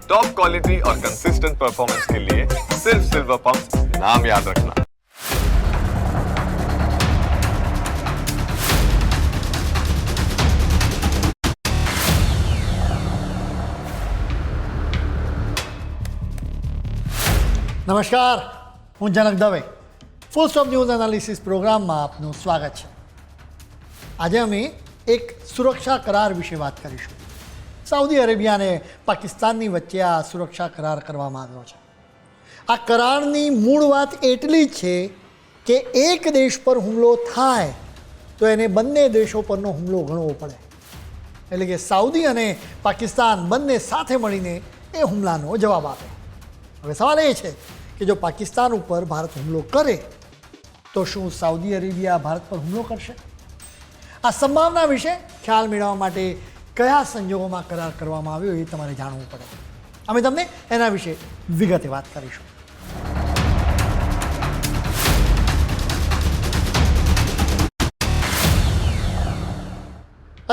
Top quality और consistent performance के लिए सिर्फ सिल्वर पंप नाम याद रखना। નમસ્કાર, હું Janak Dave full stop news analysis પ્રોગ્રામમાં આપનું સ્વાગત છે. આજે અમે એક સુરક્ષા કરાર વિશે વાત કરીશું. સાઉદી અરેબિયા અને પાકિસ્તાનની વચ્ચે આ સુરક્ષા કરાર કરવામાં આવ્યો છે. આ કરારની મૂળ વાત એટલી જ છે કે એક દેશ પર હુમલો થાય તો એને બંને દેશો પરનો હુમલો ગણવો પડે. એટલે કે સાઉદી અને પાકિસ્તાન બંને સાથે મળીને એ હુમલાનો જવાબ આપે. હવે સવાલ એ છે કે જો પાકિસ્તાન ઉપર ભારત હુમલો કરે તો શું સાઉદી અરેબિયા ભારત પર હુમલો કરશે? આ સંભાવના વિશે ખ્યાલ મેળવવા માટે કયા સંજોગોમાં કરાર કરવામાં આવ્યો એ તમારે જાણવું પડે. અમે તમને એના વિશે વિગતે વાત કરીશું.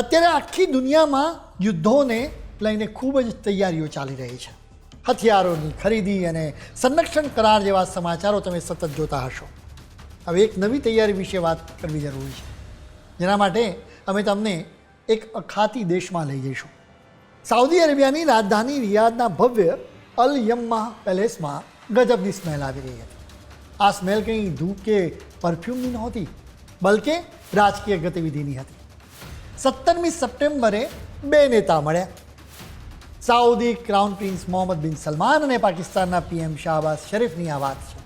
અત્યારે આખી દુનિયામાં યુદ્ધોને લઈને ખૂબ જ તૈયારીઓ ચાલી રહી છે. હથિયારોની ખરીદી અને સંરક્ષણ કરાર જેવા સમાચારો તમે સતત જોતા હશો. હવે એક નવી તૈયારી વિશે વાત કરવી જરૂરી છે, જેના માટે અમે તમને એક અખાતી દેશમાં લઈ જઈશું. સાઉદી અરેબિયાની રાજધાની રિયાદના ભવ્ય અલ યમ્માહ પેલેસમાં ગજબની સ્મેલ આવી રહી હતી. આ સ્મેલ કંઈ ધૂપ કે પરફ્યુમની નહોતી, બલકે રાજકીય ગતિવિધિની હતી. 17મી સપ્ટેમ્બરે બે નેતા મળ્યા. સાઉદી ક્રાઉન પ્રિન્સ મોહમ્મદ બિન સલમાન અને પાકિસ્તાનના પીએમ શાહબાઝ શરીફની આ વાત છે.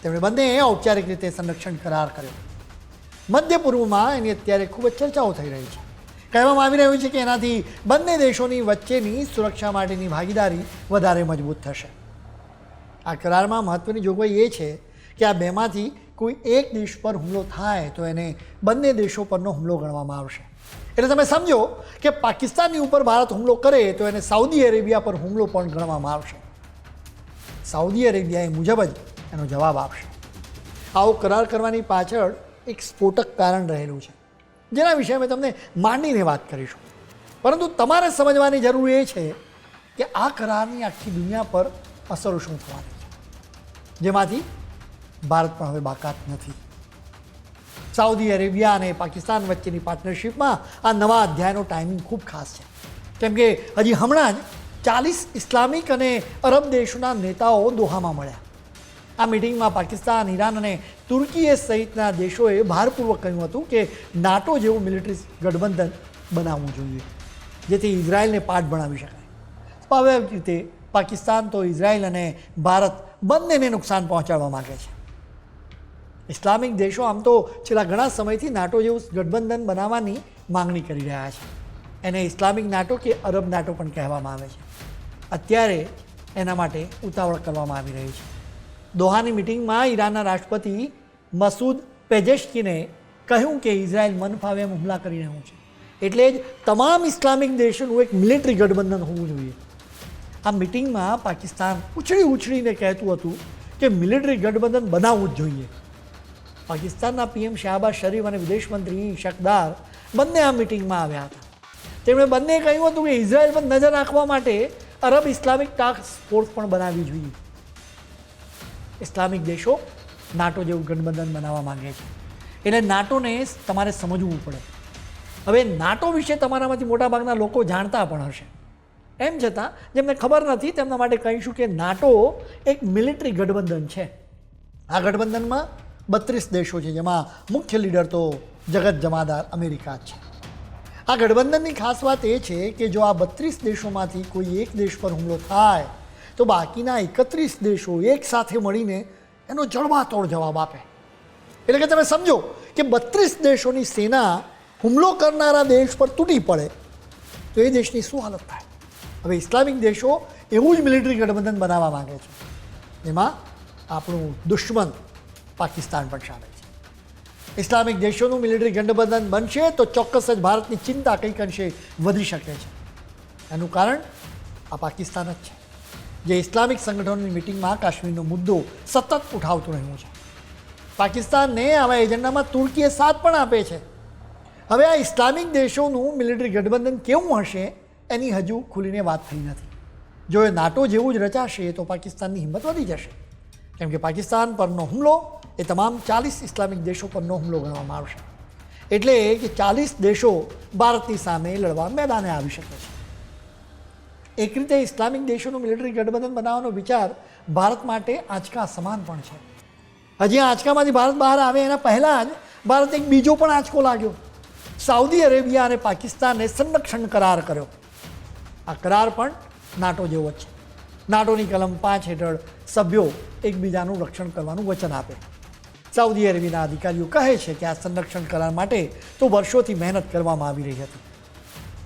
તેમણે બંનેએ ઔપચારિક રીતે સંરક્ષણ કરાર કર્યો. મધ્ય પૂર્વમાં એની અત્યારે ખૂબ જ ચર્ચાઓ થઈ રહી છે. કહેવામાં આવી રહ્યું છે કે એનાથી બંને દેશોની વચ્ચેની સુરક્ષા માટેની ભાગીદારી વધારે મજબૂત થશે. આ કરારમાં મહત્ત્વની જોગવાઈ એ છે કે આ બેમાંથી કોઈ એક દેશ પર હુમલો થાય તો એને બંને દેશો પરનો હુમલો ગણવામાં આવશે. એટલે તમે સમજો કે પાકિસ્તાનની ઉપર ભારત હુમલો કરે તો એને સાઉદી અરેબિયા પર હુમલો પણ ગણવામાં આવશે. સાઉદી અરેબિયા એ મુજબ જ એનો જવાબ આપશે. આવો કરાર કરવાની પાછળ એક સ્ફોટક કારણ રહેલું છે, જેના વિશે અમે તમને માંડીને વાત કરીશું. પરંતુ તમારે સમજવાની જરૂર એ છે કે આ કરારની આખી દુનિયા પર અસરો શું થવાની છે, જેમાંથી ભારત પણ હવે બાકાત નથી. સાઉદી અરેબિયા અને પાકિસ્તાન વચ્ચેની પાર્ટનરશિપમાં આ નવા અધ્યાયનો ટાઈમિંગ ખૂબ ખાસ છે, કેમ કે હજી હમણાં જ 40 ઇસ્લામિક અને અરબ દેશોના નેતાઓ દોહામાં મળ્યા. આ મિટિંગમાં પાકિસ્તાન, ઈરાન અને તુર્કી સહિતના દેશોએ ભારપૂર્વક કહ્યું હતું કે નાટો જેવું મિલિટરી ગઠબંધન બનાવવું જોઈએ, જેથી ઇઝરાયલને પાઠ ભણાવી શકાય. સ્વાભાવિક રીતે પાકિસ્તાન તો ઇઝરાયલ અને ભારત બંનેને નુકસાન પહોંચાડવા માગે છે. ઇસ્લામિક દેશો આમ તો છેલ્લા ઘણા સમયથી નાટો જેવું ગઠબંધન બનાવવાની માંગણી કરી રહ્યા છે. એને ઇસ્લામિક નાટો કે અરબ નાટો પણ કહેવામાં આવે છે. અત્યારે એના માટે ઉતાવળ કરવામાં આવી રહી છે. દોહાની મિટિંગમાં ઈરાનના રાષ્ટ્રપતિ મસૂદ પેજેશ્કીને કહ્યું કે ઇઝરાયલ મન ફાવે એમ હુમલા કરી રહ્યું છે, એટલે જ તમામ ઇસ્લામિક દેશોનું એક મિલિટરી ગઠબંધન હોવું જોઈએ. આ મિટિંગમાં પાકિસ્તાન ઉછળીને કહેતું હતું કે મિલિટરી ગઠબંધન બનાવવું જ જોઈએ. પાકિસ્તાનના પીએમ શાહબાઝ શરીફ અને વિદેશ મંત્રી શકદાર બંને આ મિટિંગમાં આવ્યા હતા. તેમણે બંને કહ્યું હતું કે ઇઝરાયલ પર નજર રાખવા માટે અરબ ઇસ્લામિક ટાસ્ક ફોર્સ પણ બનાવવી જોઈએ. ઇસ્લામિક દેશો નાટો જેવું ગઠબંધન બનાવવા માંગે છે, એટલે નાટોને તમારે સમજવું પડે. હવે નાટો વિશે તમારામાંથી મોટાભાગના લોકો જાણતા પણ હશે, એમ છતાં જેમને ખબર નથી તેમના માટે કહીશું કે નાટો એક મિલિટરી ગઠબંધન છે. આ ગઠબંધનમાં 32 દેશો છે, જેમાં મુખ્ય લીડર તો જગત જમાદાર અમેરિકા જ છે. આ ગઠબંધનની ખાસ વાત એ છે કે જો આ 32 દેશોમાંથી કોઈ એક દેશ પર હુમલો થાય તો બાકીના 31 દેશો એક સાથે મળીને એનો જડબાતોડ જવાબ આપે. એટલે કે તમે સમજો કે 32 દેશોની સેના હુમલો કરનારા દેશ પર તૂટી પડે તો એ દેશની શું હાલત થાય? હવે ઇસ્લામિક દેશો એવું જ મિલિટરી ગઠબંધન બનાવવા માગે છે, એમાં આપણું દુશ્મન પાકિસ્તાન પણ શામેલ છે. ઇસ્લામિક દેશોનું મિલિટરી ગઠબંધન બનશે તો ચોક્કસ જ ભારતની ચિંતા કંઈક અંશે વધી શકે છે. એનું કારણ આ પાકિસ્તાન જ છે, જે ઇસ્લામિક સંગઠનોની મિટિંગમાં કાશ્મીરનો મુદ્દો સતત ઉઠાવતું રહ્યું છે. પાકિસ્તાનને આવા એજન્ડામાં તુર્કીએ સાથ પણ આપે છે. હવે આ ઇસ્લામિક દેશોનું મિલિટરી ગઠબંધન કેવું હશે એની હજુ ખુલીને વાત થઈ નથી. જો એ નાટો જેવું જ રચાશે તો પાકિસ્તાનની હિંમત વધી જશે, કેમ કે પાકિસ્તાન પરનો હુમલો એ તમામ 40 ઇસ્લામિક દેશો પરનો હુમલો ગણવામાં આવશે. એટલે કે 40 દેશો ભારતની સામે લડવા મેદાને આવી શકે છે. એક રીતે ઇસ્લામિક દેશોનું મિલિટરી ગઠબંધન બનાવવાનો વિચાર ભારત માટે આંચકા સમાન પણ છે. હજી આ આંચકામાંથી ભારત બહાર આવે એના પહેલાં જ ભારત એક બીજો પણ આંચકો લાગ્યો. સાઉદી અરેબિયા અને પાકિસ્તાને સંરક્ષણ કરાર કર્યો. આ કરાર પણ નાટો જેવો જ છે. નાટોની કલમ 5 હેઠળ સભ્યો એકબીજાનું રક્ષણ કરવાનું વચન આપે. સાઉદી અરેબિયાના અધિકારીઓ કહે છે કે આ સંરક્ષણ કરાર માટે તો વર્ષોથી મહેનત કરવામાં આવી રહી હતી.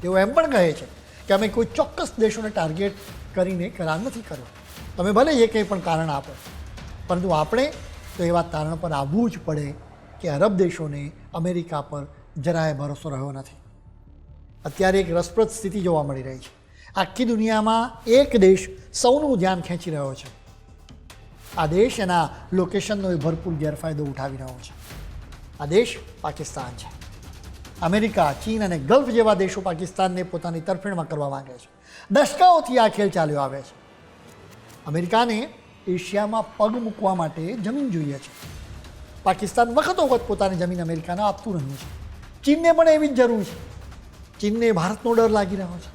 તેઓ એમ પણ કહે છે કે અમે કોઈ ચોક્કસ દેશોને ટાર્ગેટ કરીને કરાર નથી કર્યો. તમે ભલે જે કંઈ પણ કારણ આપો, પરંતુ આપણે તો એવા તારણ પર આવવું જ પડે કે અરબ દેશોને અમેરિકા પર જરાય ભરોસો રહ્યો નથી. અત્યારે એક રસપ્રદ સ્થિતિ જોવા મળી રહી છે. આખી દુનિયામાં એક દેશ સૌનું ધ્યાન ખેંચી રહ્યો છે. આ દેશ એના લોકેશનનો એ ભરપૂર ગેરફાયદો ઉઠાવી રહ્યો છે. આ દેશ પાકિસ્તાન છે. અમેરિકા, ચીન અને ગલ્ફ જેવા દેશો પાકિસ્તાનને પોતાની તરફેણમાં કરવા માંગે છે. દશકાઓથી આ ખેલ ચાલ્યો આવે છે. અમેરિકાને એશિયામાં પગ મૂકવા માટે જમીન જોઈએ છે. પાકિસ્તાન વખતો વખત પોતાની જમીન અમેરિકાને આપતું રહ્યું છે. ચીનને પણ એવી જ જરૂર છે. ચીનને ભારતનો ડર લાગી રહ્યો છે.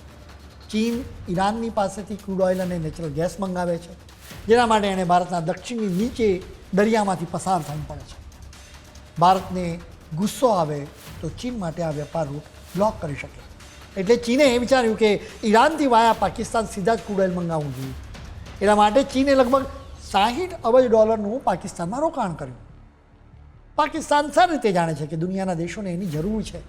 ચીન ઈરાનની પાસેથી ક્રૂડ ઓઇલ અને નેચરલ ગેસ મંગાવે છે, જેના માટે એણે ભારતના દક્ષિણની નીચે દરિયામાંથી પસાર થવું પડે છે. ભારતને ગુસ્સો આવે તો ચીન માટે આ વેપાર રૂટ બ્લોક કરી શકે. એટલે ચીને એ વિચાર્યું કે ઈરાનથી વાયા પાકિસ્તાન સીધા જ ક્રૂડ ઓઇલ મંગાવવું જોઈએ. એના માટે ચીને લગભગ $60 અબજ પાકિસ્તાનમાં રોકાણ કર્યું. પાકિસ્તાન સારી રીતે જાણે છે કે દુનિયાના દેશોને એની જરૂર છે,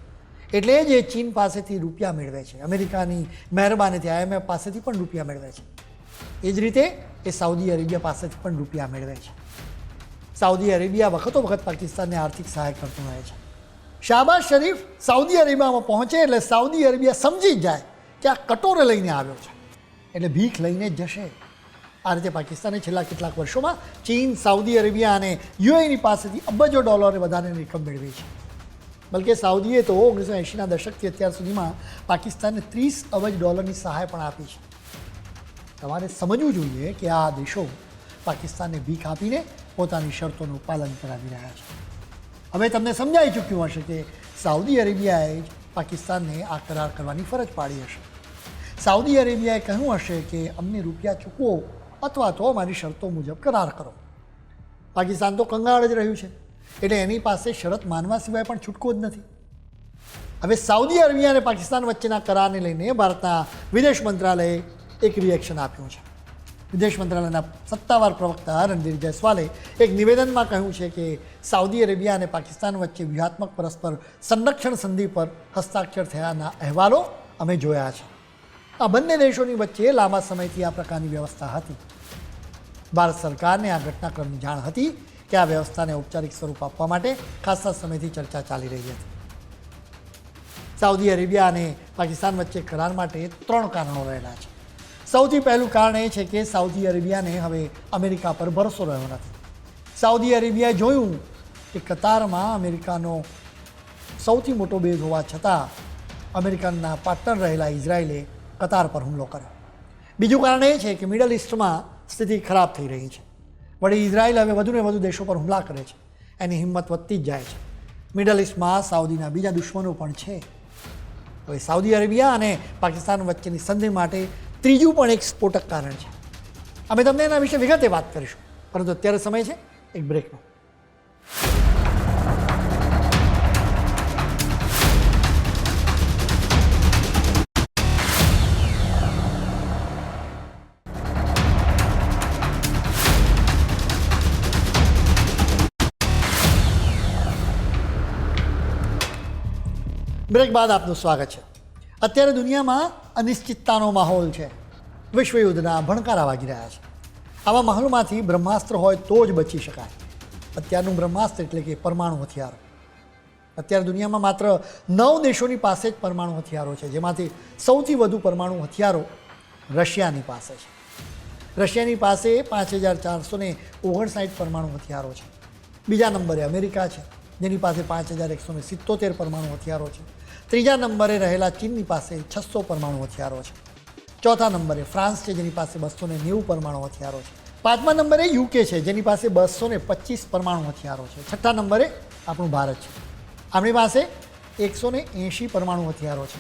એટલે જ એ ચીન પાસેથી રૂપિયા મેળવે છે. અમેરિકાની મહેરબાનીથી IMF પાસેથી પણ રૂપિયા મેળવે છે. એ જ રીતે એ સાઉદી અરેબિયા પાસેથી પણ રૂપિયા મેળવે છે. સાઉદી અરેબિયા વખતો વખત પાકિસ્તાનને આર્થિક સહાય કરતું રહે છે. શાહબાઝ શરીફ સાઉદી અરેબિયામાં પહોંચે એટલે સાઉદી અરેબિયા સમજી જ જાય કે આ કટોરે લઈને આવ્યો છે, એટલે ભીખ લઈને જ જશે. આ રીતે પાકિસ્તાને છેલ્લા કેટલાક વર્ષોમાં ચીન, સાઉદી અરેબિયા અને UAEની પાસેથી અબજો ડોલરે વધારેની રકમ મેળવી છે. બલકે સાઉદીએ તો 1980ના દશકથી અત્યાર સુધીમાં પાકિસ્તાનને $30 અબજની સહાય પણ આપી છે. તમારે સમજવું જોઈએ કે આ દેશો પાકિસ્તાનને ભીખ આપીને પોતાની શરતોનું પાલન કરાવી રહ્યા છે. હવે તમને સમજાઈ ચૂક્યું હશે કે સાઉદી અરેબિયાએ જ પાકિસ્તાનને આ કરાર કરવાની ફરજ પાડી હશે. સાઉદી અરેબિયાએ કહ્યું હશે કે અમને રૂપિયા ચૂકવો અથવા તો અમારી શરતો મુજબ કરાર કરો. પાકિસ્તાન તો કંગાળ જ રહ્યું છે, એટલે એની પાસે શરત માનવા સિવાય પણ છૂટકો જ નથી. હવે સાઉદી અરેબિયા અને પાકિસ્તાન વચ્ચેના કરારને લઈને ભારતના વિદેશ મંત્રાલયે એક રિએક્શન આપ્યું છે. વિદેશ મંત્રાલયના સત્તાવાર પ્રવક્તા રણધીર જયસ્વાલે એક નિવેદનમાં કહ્યું છે કે સાઉદી અરેબિયા અને પાકિસ્તાન વચ્ચે વ્યૂહાત્મક પરસ્પર સંરક્ષણ સંધિ પર હસ્તાક્ષર થયાના અહેવાલો અમે જોયા છે. આ બંને દેશોની વચ્ચે લાંબા સમયથી આ પ્રકારની વ્યવસ્થા હતી. ભારત સરકારને આ ઘટનાક્રમની જાણ હતી કે આ વ્યવસ્થાને ઔપચારિક સ્વરૂપ આપવા માટે ખાસા સમયથી ચર્ચા ચાલી રહી હતી. સાઉદી અરેબિયા અને પાકિસ્તાન વચ્ચે કરાર માટે 3 કારણો રહેલા છે. સૌથી પહેલું કારણ એ છે કે સાઉદી અરેબિયાને હવે અમેરિકા પર ભરોસો રહ્યો નથી. સાઉદી અરેબિયાએ જોયું કે કતારમાં અમેરિકાનો સૌથી મોટો બેઝ હોવા છતાં અમેરિકનના પાર્ટનર રહેલા ઇઝરાયલે કતાર પર હુમલો કર્યો. બીજું કારણ એ છે કે મિડલ ઇસ્ટમાં સ્થિતિ ખરાબ થઈ રહી છે. વળી ઇઝરાયલ હવે વધુને વધુ દેશો પર હુમલા કરે છે. એની હિંમત વધતી જ જાય છે. મિડલ ઇસ્ટમાં સાઉદીના બીજા દુશ્મનો પણ છે. હવે સાઉદી અરેબિયા અને પાકિસ્તાન વચ્ચેની સંધિ માટે ત્રીજું પણ એક સ્ફોટક કારણ છે. અમે તમને એના વિશે વિગતે વાત કરીશું, પરંતુ અત્યારે સમય છે એક બ્રેકનો. બ્રેક બાદ આપનું સ્વાગત છે. અત્યારે દુનિયામાં અનિશ્ચિતતાનો માહોલ છે. વિશ્વયુદ્ધના ભણકારા વાગી રહ્યા છે. આવા માહોલમાંથી બ્રહ્માસ્ત્ર હોય તો જ બચી શકાય. અત્યારનું બ્રહ્માસ્ત્ર એટલે કે પરમાણુ હથિયારો. અત્યારે દુનિયામાં માત્ર 9 દેશોની પાસે જ પરમાણુ હથિયારો છે, જેમાંથી સૌથી વધુ પરમાણુ હથિયારો રશિયાની પાસે છે. રશિયાની પાસે 5459 પરમાણુ હથિયારો છે. બીજા નંબરે અમેરિકા છે, જેની પાસે 5177 પરમાણુ હથિયારો છે. ત્રીજા નંબરે રહેલા ચીનની પાસે 600 પરમાણુ હથિયારો છે. ચોથા નંબરે ફ્રાન્સ છે, જેની પાસે 290 પરમાણુ હથિયારો છે. પાંચમા નંબરે યુકે છે, જેની પાસે 225 પરમાણુ હથિયારો છે. છઠ્ઠા નંબરે આપણું ભારત છે, આપણી પાસે 180 પરમાણુ હથિયારો છે.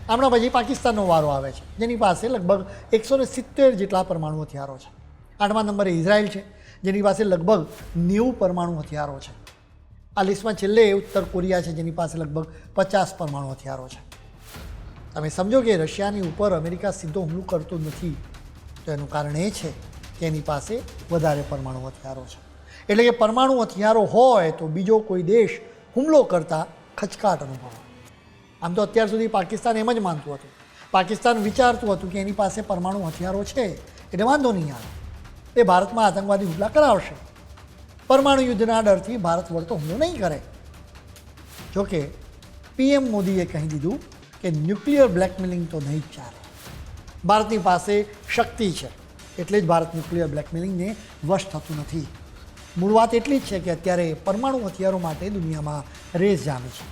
હમણાં પછી પાકિસ્તાનનો વારો આવે છે, જેની પાસે લગભગ 170 જેટલા પરમાણુ હથિયારો છે. આઠમા નંબરે ઇઝરાયલ છે, જેની પાસે લગભગ 90 પરમાણુ હથિયારો છે. આ લિસ્ટમાં છેલ્લે ઉત્તર કોરિયા છે, જેની પાસે લગભગ 50 પરમાણુ હથિયારો છે. તમે સમજો કે રશિયાની ઉપર અમેરિકા સીધો હુમલો કરતો નથી, તો એનું કારણ એ છે કે એની પાસે વધારે પરમાણુ હથિયારો છે. એટલે કે પરમાણુ હથિયારો હોય તો બીજો કોઈ દેશ હુમલો કરતાં ખચકાટ અનુભવે. આમ તો અત્યાર સુધી પાકિસ્તાન એમ જ માનતું હતું, પાકિસ્તાન વિચારતું હતું કે એની પાસે પરમાણુ હથિયારો છે એટલે વાંધો નહીં આવે, એ ભારતમાં આતંકવાદી હુમલા કરાવશે, પરમાણુ યુદ્ધના ડરથી ભારત વળતો હુમલો નહીં કરે. જોકે પીએમ મોદીએ કહી દીધું કે ન્યુક્લિયર બ્લેકમેલિંગ તો નહીં જ ચાલે. ભારતની પાસે શક્તિ છે એટલે જ ભારત ન્યુક્લિયર બ્લેકમેલિંગને વશ થતું નથી. મૂળ વાત એટલી જ છે કે અત્યારે પરમાણુ હથિયારો માટે દુનિયામાં રેસ જામી છે.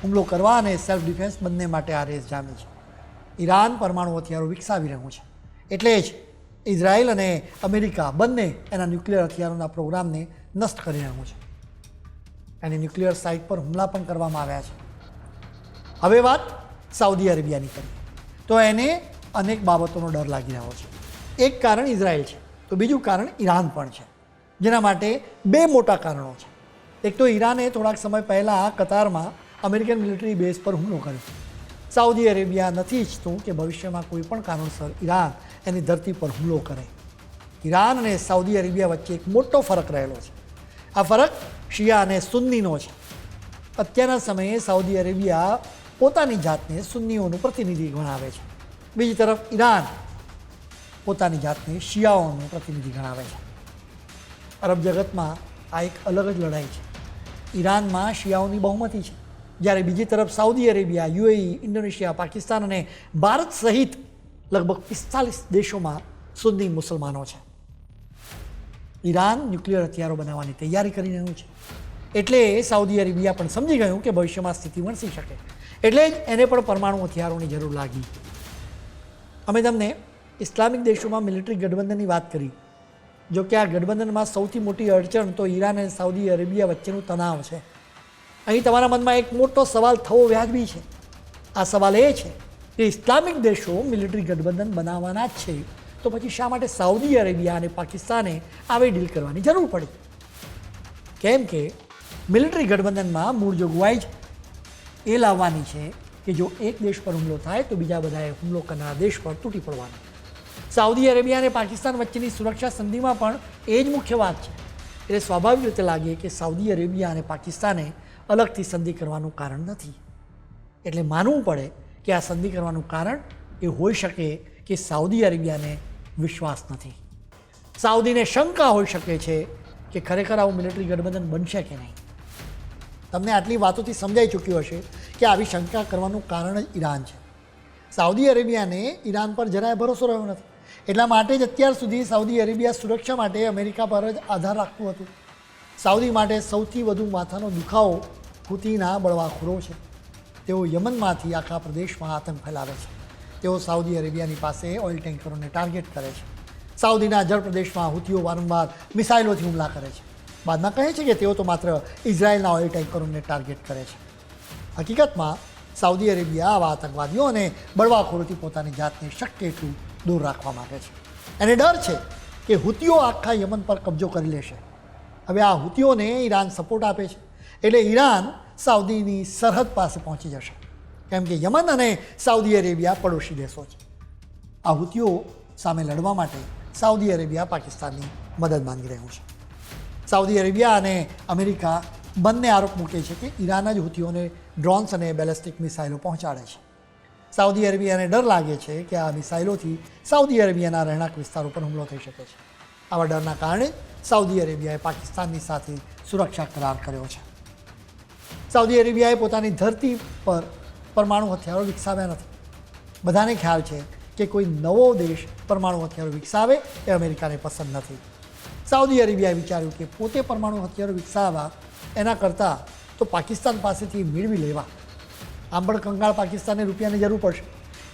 હુમલો કરવા અને સેલ્ફ ડિફેન્સ બંને માટે આ રેસ જામી છે. ઈરાન પરમાણુ હથિયારો વિકસાવી રહ્યું છે, એટલે જ ઇઝરાયલ અને અમેરિકા બંને એના ન્યુક્લિયર હથિયારોના પ્રોગ્રામને નષ્ટ કરી રહ્યું છે. એની ન્યુક્લિયર સાઇટ પર હુમલા પણ કરવામાં આવ્યા છે. હવે વાત સાઉદી અરેબિયાની કરીએ તો એને અનેક બાબતોનો ડર લાગી રહ્યો છે. એક કારણ ઇઝરાયલ છે, તો બીજું કારણ ઈરાન પણ છે, જેના માટે બે મોટા કારણો છે. એક તો ઈરાને થોડાક સમય પહેલાં કતારમાં અમેરિકન મિલિટરી બેઝ પર હુમલો કર્યો. સાઉદી અરેબિયા નથી ઈચ્છતું કે ભવિષ્યમાં કોઈ પણ કારણોસર ઈરાન એની ધરતી પર હુમલો કરે. ઈરાન અને સાઉદી અરેબિયા વચ્ચે એક મોટો ફરક રહેલો છે. આ ફરક શિયા અને સુન્નીનો છે. અત્યારના સમયે સાઉદી અરેબિયા પોતાની જાતને સુન્નીઓનું પ્રતિનિધિ ગણાવે છે, બીજી તરફ ઈરાન પોતાની જાતને શિયાઓનું પ્રતિનિધિ ગણાવે છે. અરબ જગતમાં આ એક અલગ જ લડાઈ છે. ઈરાનમાં શિયાઓની બહુમતી છે, જ્યારે બીજી તરફ Saudi Arabia, UAE, Indonesia, Pakistan અને ભારત સહિત લગભગ 45 દેશોમાં સુન્ની મુસલમાનો છે. ઈરાન ન્યુક્લિયર હથિયારો બનાવવાની તૈયારી કરી રહ્યું છે, એટલે સાઉદી અરેબિયા પણ સમજી ગયું કે ભવિષ્યમાં સ્થિતિ વણસી શકે, એટલે જ એને પણ પરમાણુ હથિયારોની જરૂર લાગી. અમે તમને ઇસ્લામિક દેશોમાં મિલિટરી ગઠબંધનની વાત કરી. જો કે આ ગઠબંધનમાં સૌથી મોટી અડચણ તો ઈરાન અને સાઉદી અરેબિયા વચ્ચેનું તણાવ છે. અહીં તમારા મનમાં એક મોટો સવાલ થવો વ્યાજબી છે. આ સવાલ એ છે કે ઇસ્લામિક દેશો મિલિટરી ગઠબંધન બનાવવાના જ છે, તો પછી શા માટે સાઉદી અરેબિયા અને પાકિસ્તાને આવી ડીલ કરવાની જરૂર પડી? કેમ કે મિલિટરી ગઠબંધનમાં મૂળ જોગવાઈ જ એ લાવવાની છે કે જો એક દેશ પર હુમલો થાય તો બીજા બધાએ હુમલો કરનારા દેશ પર તૂટી પડવાનો. સાઉદી અરેબિયા અને પાકિસ્તાન વચ્ચેની સુરક્ષા સંધિમાં પણ એ જ મુખ્ય વાત છે. એટલે સ્વાભાવિક રીતે લાગે કે સાઉદી અરેબિયા અને પાકિસ્તાને અલગથી સંધિ કરવાનું કારણ નથી. એટલે માનવું પડે કે આ સંધિ કરવાનું કારણ એ હોઈ શકે કે સાઉદી અરેબિયાને વિશ્વાસ નથી. સાઉદીને શંકા હોઈ શકે છે કે ખરેખર આવું મિલિટરી ગઠબંધન બનશે કે નહીં. તમને આટલી વાતોથી સમજાઈ ચૂક્યું હશે કે આવી શંકા કરવાનું કારણ જ ઈરાન છે. સાઉદી અરેબિયાને ઈરાન પર જરાય ભરોસો રહ્યો નથી. એટલા માટે જ અત્યાર સુધી સાઉદી અરેબિયા સુરક્ષા માટે અમેરિકા પર જ આધાર રાખતું હતું. સાઉદી માટે સૌથી વધુ માથાનો દુખાવો હુતીના બળવાખોરો છે. તેઓ યમનમાંથી આખા પ્રદેશમાં આતંક ફેલાવે છે. તેઓ સાઉદી અરેબિયાની પાસે ઓઇલ ટેન્કરોને ટાર્ગેટ કરે છે. સાઉદીના જળપ્રદેશમાં હુતીઓ વારંવાર મિસાઇલોથી હુમલા કરે છે. બાદમાં કહે છે કે તેઓ તો માત્ર ઇઝરાયલના ઓઇલ ટેન્કરોને ટાર્ગેટ કરે છે. હકીકતમાં સાઉદી અરેબિયા આવા આતંકવાદીઓ અને બળવાખોરોથી પોતાની જાતને શક્ય એટલું દૂર રાખવા માગે છે. એને ડર છે કે હુતીઓ આખા યમન પર કબજો કરી લેશે. હવે આ હુતીઓને ઈરાન સપોર્ટ આપે છે, એટલે ઈરાન સાઉદીની સરહદ પાસે પહોંચી જશે, કેમ કે યમન અને સાઉદી અરેબિયા પડોશી દેશો છે. આ હુતીઓ સામે લડવા માટે સાઉદી અરેબિયા પાકિસ્તાનની મદદ માંગી રહ્યું છે. સાઉદી અરેબિયા અને અમેરિકા બંને આરોપ મૂકે છે કે ઈરાન જ હુતીઓને ડ્રોન્સ અને બેલેસ્ટિક મિસાઇલો પહોંચાડે છે. સાઉદી અરેબિયાને ડર લાગે છે કે આ મિસાઇલોથી સાઉદી અરેબિયાના રહેણાંક વિસ્તારો પર હુમલો થઈ શકે છે. આવા ડરના કારણે સાઉદી અરેબિયાએ પાકિસ્તાનની સાથે સુરક્ષા કરાર કર્યો છે. સાઉદી અરેબિયાએ પોતાની ધરતી પર પરમાણુ હથિયારો વિકસાવ્યા નથી. બધાને ખ્યાલ છે કે કોઈ નવો દેશ પરમાણુ હથિયારો વિકસાવે એ અમેરિકાને પસંદ નથી. સાઉદી અરેબિયાએ વિચાર્યું કે પોતે પરમાણુ હથિયારો વિકસાવવા એના કરતાં તો પાકિસ્તાન પાસેથી મેળવી લેવા. આમ પણ કંગાળ પાકિસ્તાનને રૂપિયાની જરૂર પડશે,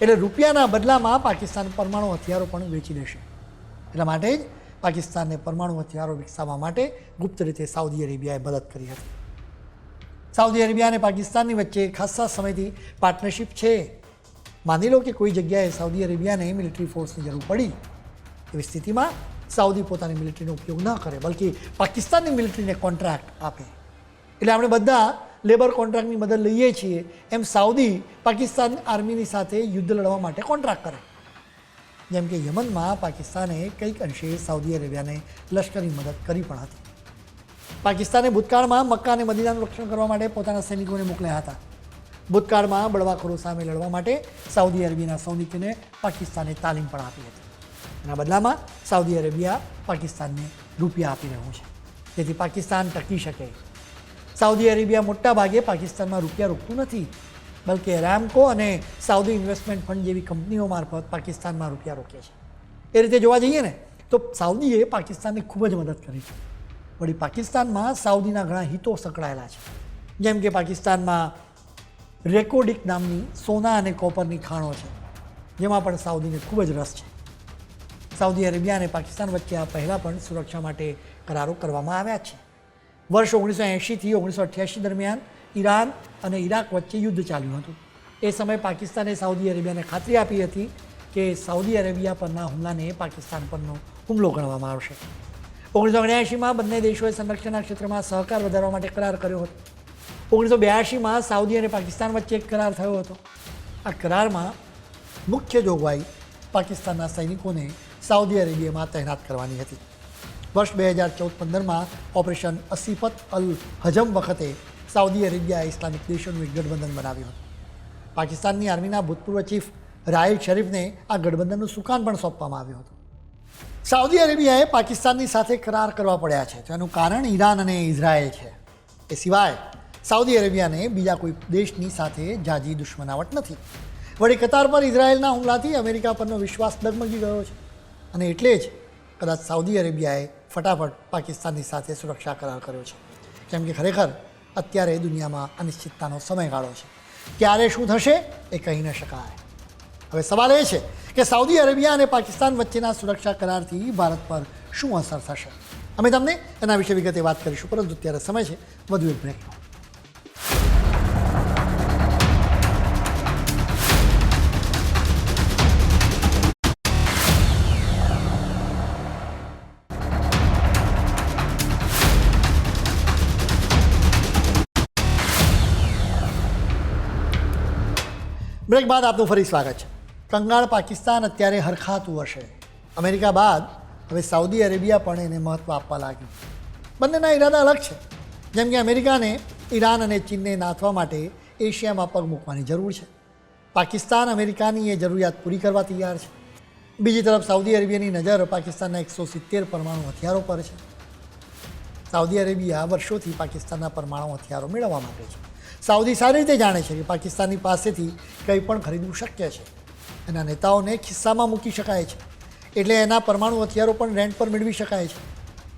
એટલે રૂપિયાના બદલામાં પાકિસ્તાન પરમાણુ હથિયારો પણ વેચી દેશે. એટલા માટે જ પાકિસ્તાનને પરમાણુ હથિયારો વિકસાવવા માટે ગુપ્ત રીતે સાઉદી અરેબિયાએ મદદ કરી હતી. સાઉદી અરેબિયા અને પાકિસ્તાનની વચ્ચે ખાસા સમયથી પાર્ટનરશિપ છે. માની લો કે કોઈ જગ્યાએ સાઉદી અરેબિયાને મિલિટરી ફોર્સની જરૂર પડી, એવી સ્થિતિમાં સાઉદી પોતાની મિલિટરીનો ઉપયોગ ન કરે, બલ્કિ પાકિસ્તાનની મિલિટરીને કોન્ટ્રાક્ટ આપે. એટલે આપણે બધા લેબર કોન્ટ્રાક્ટની મદદ લઈએ છીએ, એમ સાઉદી પાકિસ્તાન આર્મીની સાથે યુદ્ધ લડવા માટે કોન્ટ્રાક્ટ કરે. જેમ કે યમનમાં પાકિસ્તાને કંઈક અંશે સાઉદી અરેબિયાને લશ્કરી મદદ કરી પણ હતી. પાકિસ્તાને ભૂતકાળમાં મક્કા અને મદીનાનું રક્ષણ કરવા માટે પોતાના સૈનિકોને મોકલ્યા હતા. ભૂતકાળમાં બળવાખોરો સામે લડવા માટે સાઉદી અરેબિયાના સૈનિકોને પાકિસ્તાને તાલીમ પણ આપી હતી. એના બદલામાં સાઉદી અરેબિયા પાકિસ્તાનને રૂપિયા આપી રહ્યું છે, જેથી પાકિસ્તાન ટકી શકે. સાઉદી અરેબિયા મોટા ભાગે પાકિસ્તાનમાં રૂપિયા રોકતું નથી, બલકે એરામકો અને સાઉદી ઇન્વેસ્ટમેન્ટ ફંડ જેવી કંપનીઓ મારફત પાકિસ્તાનમાં રૂપિયા રોકે છે. એ રીતે જોવા જઈએ ને તો સાઉદીએ પાકિસ્તાનને ખૂબ જ મદદ કરી છે. વળી પાકિસ્તાનમાં સાઉદીના ઘણા હિતો સંકળાયેલા છે. જેમ કે પાકિસ્તાનમાં રેકોડિક નામની સોના અને કોપરની ખાણો છે, જેમાં પણ સાઉદીને ખૂબ જ રસ છે. સાઉદી અરેબિયા અને પાકિસ્તાન વચ્ચે આ પહેલાં પણ સુરક્ષા માટે કરારો કરવામાં આવ્યા છે. વર્ષ 1980થી 1988 દરમિયાન ઈરાન અને ઈરાક વચ્ચે યુદ્ધ ચાલ્યું હતું. એ સમયે પાકિસ્તાને સાઉદી અરેબિયાને ખાતરી આપી હતી કે સાઉદી અરેબિયા પરના હુમલાને પાકિસ્તાન પરનો હુમલો ગણવામાં આવશે. 1979માં બંને દેશોએ સંરક્ષણના ક્ષેત્રમાં સહકાર વધારવા માટે કરાર કર્યો હતો. 1982માં સાઉદી અને પાકિસ્તાન વચ્ચે એક કરાર થયો હતો. આ કરારમાં મુખ્ય જોગવાઈ પાકિસ્તાનના સૈનિકોને સાઉદી અરેબિયામાં તૈનાત કરવાની હતી. વર્ષ 2014-15માં ઓપરેશન અસીફત અલ હજમ વખતે સાઉદી અરેબિયાએ ઇસ્લામિક દેશોનું એક ગઠબંધન બનાવ્યું હતું. પાકિસ્તાનની આર્મીના ભૂતપૂર્વ ચીફ રાહિલ શરીફને આ ગઠબંધનનું સુકાન પણ સોંપવામાં આવ્યું હતું. સાઉદી અરેબિયાએ પાકિસ્તાનની સાથે કરાર કરવા પડ્યા છે, તેનું કારણ ઈરાન અને ઇઝરાયેલ છે. એ સિવાય સાઉદી અરેબિયાને બીજા કોઈ દેશની સાથે જાજી દુશ્મનાવટ નથી. વળી કતાર પર ઇઝરાયેલના હુમલાથી અમેરિકા પરનો વિશ્વાસ ડગમગી ગયો છે, અને એટલે જ કદાચ સાઉદી અરેબિયાએ ફટાફટ પાકિસ્તાનની સાથે સુરક્ષા કરાર કર્યો છે. કેમ કે ખરેખર અત્યારે દુનિયામાં અનિશ્ચિતતાનો સમયગાળો છે. ક્યારે શું થશે એ કહી ન શકાય. હવે સવાલ એ છે કે સાઉદી અરેબિયા અને પાકિસ્તાન વચ્ચેના સુરક્ષા કરારથી ભારત પર શું અસર થશે. અમે તમને એના વિશે વિગતે વાત કરીશું, પરંતુ અત્યારે સમય છે વધુ એક બ્રેકનો. બ્રેક બાદ આપનું ફરી સ્વાગત છે. કંગાળ પાકિસ્તાન અત્યારે હરખાતું હશે. અમેરિકા બાદ હવે સાઉદી અરેબિયા પણ એને મહત્ત્વ આપવા લાગ્યું. બંનેના ઈરાદા અલગ છે. જેમ કે અમેરિકાને ઈરાન અને ચીનને નાથવા માટે એશિયામાં પગ મૂકવાની જરૂર છે. પાકિસ્તાન અમેરિકાની એ જરૂરિયાત પૂરી કરવા તૈયાર છે. બીજી તરફ સાઉદી અરેબિયાની નજર પાકિસ્તાનના 170 પરમાણુ હથિયારો પર છે. સાઉદી અરેબિયા વર્ષોથી પાકિસ્તાનના પરમાણુ હથિયારો મેળવવા માંગે છે. સાઉદી સારી રીતે જાણે છે કે પાકિસ્તાનની પાસેથી કંઈ પણ ખરીદવું શક્ય છે. એના નેતાઓને ખિસ્સામાં મૂકી શકાય છે, એટલે એના પરમાણુ હથિયારો પણ રેન્ટ પર મેળવી શકાય છે.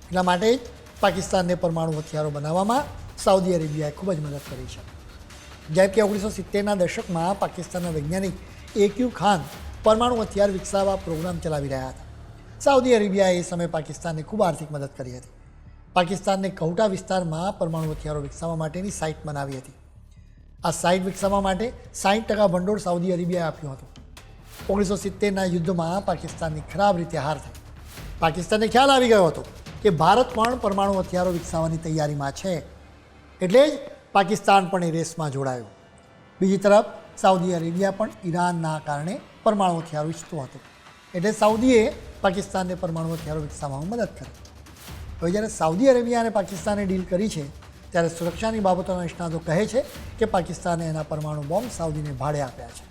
એટલા માટે જ પાકિસ્તાનને પરમાણુ હથિયારો બનાવવામાં સાઉદી અરેબિયાએ ખૂબ જ મદદ કરી છે. જેમ કે 1970ના દશકમાં પાકિસ્તાનના વૈજ્ઞાનિક AQ ખાન પરમાણુ હથિયાર વિકસાવવા પ્રોગ્રામ ચલાવી રહ્યા હતા. સાઉદી અરેબિયાએ એ સમયે પાકિસ્તાનને ખૂબ આર્થિક મદદ કરી હતી. પાકિસ્તાનને કૌટા વિસ્તારમાં પરમાણુ હથિયારો વિકસાવવા માટેની સાઇટ બનાવી હતી. આ સાઇટ વિકસાવવા માટે 60% ભંડોળ સાઉદી અરેબિયાએ આપ્યું હતું. 1970ના યુદ્ધમાં પાકિસ્તાનની ખરાબ રીતે હાર થઈ. પાકિસ્તાનને ખ્યાલ આવી ગયો હતો કે ભારત પણ પરમાણુ હથિયારો વિકસાવવાની તૈયારીમાં છે, એટલે જ પાકિસ્તાન પણ એ રેસમાં જોડાયું. બીજી તરફ સાઉદી અરેબિયા પણ ઈરાનના કારણે પરમાણુ હથિયારો ઈચ્છતું હતું, એટલે સાઉદીએ પાકિસ્તાનને પરમાણુ હથિયારો વિકસાવવામાં મદદ કરી. હવે જ્યારે સાઉદી અરેબિયા અને પાકિસ્તાને ડીલ કરી છે, ત્યારે સુરક્ષાની બાબતોના નિષ્ણાતો કહે છે કે પાકિસ્તાને એના પરમાણુ બોમ્બ સાઉદીને ભાડે આપ્યા છે.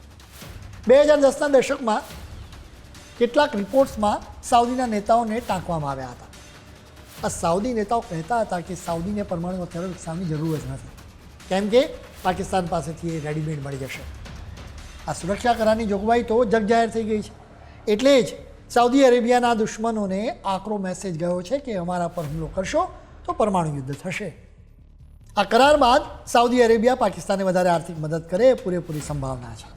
2010ના દશકમાં કેટલાક રિપોર્ટ્સમાં સાઉદીના નેતાઓને ટાંકવામાં આવ્યા હતા. આ સાઉદી નેતાઓ કહેતા હતા કે સાઉદીને પરમાણુ હથિયારો વિકસાવવાની જરૂર જ નથી, કેમ કે પાકિસ્તાન પાસેથી એ રેડીમેડ મળી જશે. આ સુરક્ષા કરારની જોગવાઈ તો જગજાહેર થઈ ગઈ છે. એટલે જ સાઉદી અરેબિયાના દુશ્મનોને આકરો મેસેજ ગયો છે કે અમારા પર હુમલો કરશો તો પરમાણુ યુદ્ધ થશે. આ કરાર બાદ સાઉદી અરેબિયા પાકિસ્તાનને વધારે આર્થિક મદદ કરે એ પૂરેપૂરી સંભાવના છે.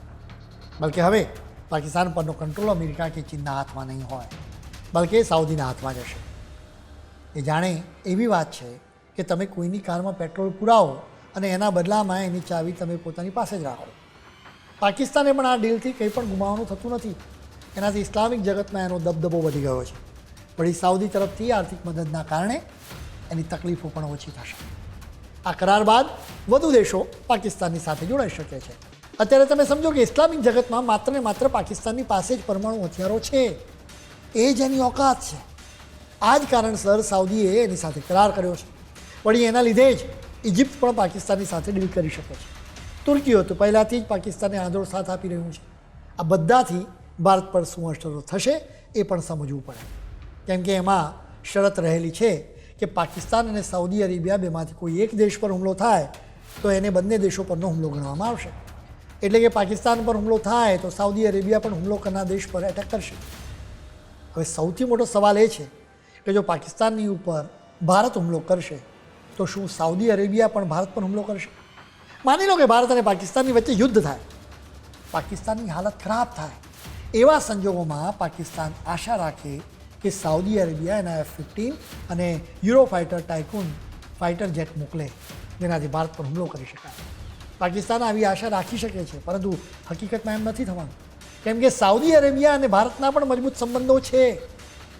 બલકે હવે પાકિસ્તાન પરનો કંટ્રોલ અમેરિકા કે ચીનના હાથમાં નહીં હોય, બલકે સાઉદીના હાથમાં જશે. એ જાણે એવી વાત છે કે તમે કોઈની કારમાં પેટ્રોલ પુરાવો અને એના બદલામાં એની ચાવી તમે પોતાની પાસે જ રાખો. પાકિસ્તાને પણ આ ડીલથી કંઈ પણ ગુમાવવાનું થતું નથી. એનાથી ઇસ્લામિક જગતમાં એનો દબદબો વધી ગયો છે. વળી સાઉદી તરફથી આર્થિક મદદના કારણે એની તકલીફો પણ ઓછી થશે. આ કરાર બાદ વધુ દેશો પાકિસ્તાનની સાથે જોડાઈ શકે છે. અત્યારે તમે સમજો કે ઇસ્લામિક જગતમાં માત્ર ને માત્ર પાકિસ્તાનની પાસે જ પરમાણુ હથિયારો છે, એ જ એની ઓકાત છે. આ જ કારણસર સાઉદીએ એની સાથે કરાર કર્યો છે. વળી એના લીધે જ ઇજિપ્ત પણ પાકિસ્તાનની સાથે ડીલ કરી શકે છે. તુર્કીઓ તો પહેલાંથી જ પાકિસ્તાનને આંધળો સાથ આપી રહ્યું છે. આ બધાથી ભારત પર શું અસરો થશે એ પણ સમજવું પડે, કેમ કે એમાં શરત રહેલી છે કે પાકિસ્તાન અને સાઉદી અરેબિયા બેમાંથી કોઈ એક દેશ પર હુમલો થાય તો એને બંને દેશો પરનો હુમલો ગણવામાં આવશે. એટલે કે પાકિસ્તાન પર હુમલો થાય તો સાઉદી અરેબિયા પણ હુમલો કરનાર દેશ પર એટેક કરશે. હવે સૌથી મોટો સવાલ એ છે કે જો પાકિસ્તાનની ઉપર ભારત હુમલો કરશે તો શું સાઉદી અરેબિયા પણ ભારત પર હુમલો કરશે? માની લો કે ભારત અને પાકિસ્તાનની વચ્ચે યુદ્ધ થાય, પાકિસ્તાનની હાલત ખરાબ થાય. એવા સંજોગોમાં પાકિસ્તાન આશા રાખે કે સાઉદી અરેબિયા એના F-15 અને યુરો ટાઇકૂન ફાઇટર જેટ મોકલે, જેનાથી ભારત પર હુમલો કરી શકાય. પાકિસ્તાન આવી આશા રાખી શકે છે, પરંતુ હકીકતમાં એમ નથી થવાનું, કેમ કે સાઉદી અરેબિયા અને ભારતના પણ મજબૂત સંબંધો છે.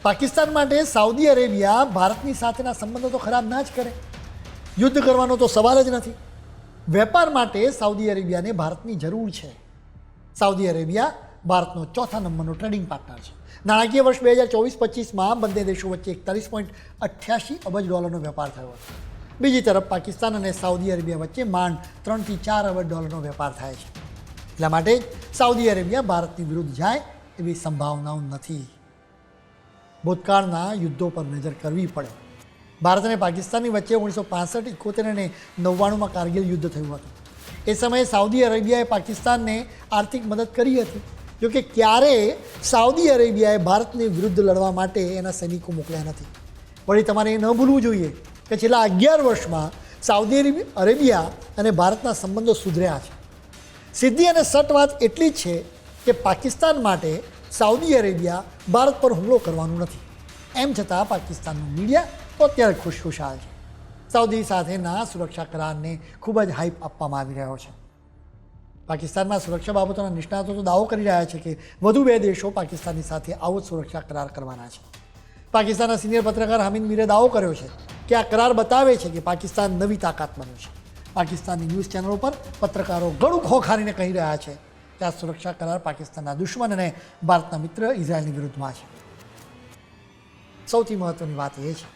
પાકિસ્તાન માટે સાઉદી અરેબિયા ભારતની સાથેના સંબંધો તો ખરાબ ના જ કરે. યુદ્ધ કરવાનો તો સવાલ જ નથી. વેપાર માટે સાઉદી અરેબિયાને ભારતની જરૂર છે. સાઉદી અરેબિયા ભારતનો ચોથા નંબરનો ટ્રેડિંગ પાર્ટનર છે. નાણાકીય વર્ષ 2024-25માં બંને દેશો વચ્ચે 41.88 અબજ ડોલરનો વેપાર થયો હતો. બીજી તરફ પાકિસ્તાન અને સાઉદી અરેબિયા વચ્ચે માંડ 3 થી 4 અબજ ડોલરનો વેપાર થાય છે. એટલા માટે જ સાઉદી અરેબિયા ભારતની વિરુદ્ધ જાય એવી સંભાવનાઓ નથી. ભૂતકાળના યુદ્ધો પર નજર કરવી પડે. ભારત અને પાકિસ્તાનની વચ્ચે 1965, 71 અને 99માં કારગિલ યુદ્ધ થયું હતું. એ સમયે સાઉદી અરેબિયાએ પાકિસ્તાનને આર્થિક મદદ કરી હતી. જોકે ક્યારેય સાઉદી અરેબિયાએ ભારતની વિરુદ્ધ લડવા માટે એના સૈનિકો મોકલ્યા નથી. વળી તમારે એ ન ભૂલવું જોઈએ કે છેલ્લા 11 વર્ષમાં સાઉદી અરેબિયા અને ભારતના સંબંધો સુધર્યા છે. સીધી અને સટ વાત એટલી જ છે કે પાકિસ્તાન માટે સાઉદી અરેબિયા ભારત પર હુમલો કરવાનું નથી. એમ છતાં પાકિસ્તાનનું મીડિયા તો અત્યારે ખુશખુશાલ છે. સાઉદી સાથેના સુરક્ષા કરારને ખૂબ જ હાઈપ આપવામાં આવી રહ્યો છે. પાકિસ્તાનમાં સુરક્ષા બાબતોના નિષ્ણાતો તો દાવો કરી રહ્યા છે કે વધુ 2 દેશો પાકિસ્તાનની સાથે આવો જ સુરક્ષા કરાર કરવાના છે. પાકિસ્તાનના સિનિયર પત્રકાર હામિદ મીરે દાવો કર્યો છે કે આ કરાર બતાવે છે કે પાકિસ્તાન નવી તાકાત બન્યું છે. પાકિસ્તાનની ન્યૂઝ ચેનલો પર પત્રકારો ગળું ખોખારીને કહી રહ્યા છે કે આ સુરક્ષા કરાર પાકિસ્તાનના દુશ્મન અને ભારતના મિત્ર ઇઝરાયલની વિરુદ્ધમાં છે. સૌથી મહત્ત્વની વાત એ છે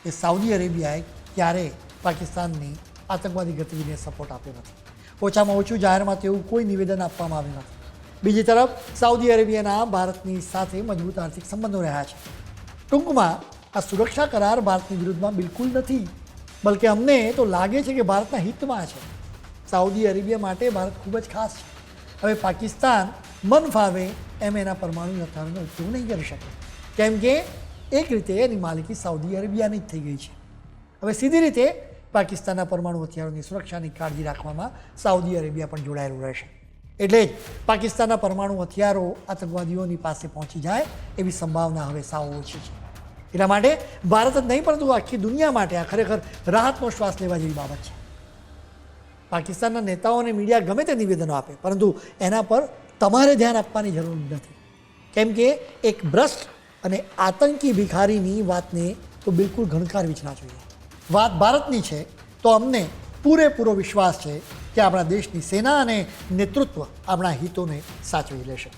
કે સાઉદી અરેબિયાએ ક્યારેય પાકિસ્તાનની આતંકવાદી ગતિવિધિને સપોર્ટ આપ્યો નથી. ઓછામાં ઓછું જાહેરમાં તેવું કોઈ નિવેદન આપવામાં આવ્યું નથી. બીજી તરફ સાઉદી અરેબિયાના ભારતની સાથે મજબૂત આર્થિક સંબંધો રહ્યા છે. ટૂંકમાં આ સુરક્ષા કરાર ભારતની વિરુદ્ધમાં બિલકુલ નથી, બલકે અમને તો લાગે છે કે ભારતના હિતમાં છે. સાઉદી અરેબિયા માટે ભારત ખૂબ જ ખાસ છે. હવે પાકિસ્તાન મન ફાવે એમ એના પરમાણુ હથિયારોનો ઉપયોગ નહીં કરી શકે, કેમ કે એક રીતે એની માલિકી સાઉદી અરેબિયાની જ થઈ ગઈ છે. હવે સીધી રીતે પાકિસ્તાનના પરમાણુ હથિયારોની સુરક્ષાની કાળજી રાખવામાં સાઉદી અરેબિયા પણ જોડાયેલું રહેશે. એટલે જ પાકિસ્તાનના પરમાણુ હથિયારો આતંકવાદીઓની પાસે પહોંચી જાય એવી સંભાવના હવે સાવ ઓછી છે. એટલા માટે ભારત જ નહીં પરંતુ આખી દુનિયા માટે આ ખરેખર રાહતનો શ્વાસ લેવા જેવી બાબત છે. પાકિસ્તાનના નેતાઓ અને મીડિયા ગમે તે નિવેદનો આપે, પરંતુ એના પર તમારે ધ્યાન આપવાની જરૂર નથી, કેમ કે એક ભ્રષ્ટ અને આતંકી ભિખારીની વાતને તો બિલકુલ ગણકારવી જ ના જોઈએ. વાત ભારતની છે તો અમને પૂરેપૂરો વિશ્વાસ છે કે આપણા દેશની સેના અને નેતૃત્વ આપણા હિતોને સાચવી લેશે.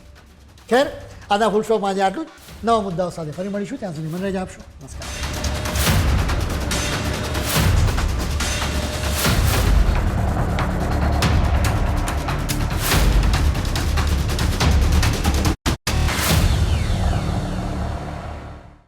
ખેર, આજના ફૂલ શોમાં આજે આટલું જ. નવા મુદ્દાઓ સાથે ફરી મળીશું. ત્યાં સુધી મને રજા આપશો. નમસ્કાર.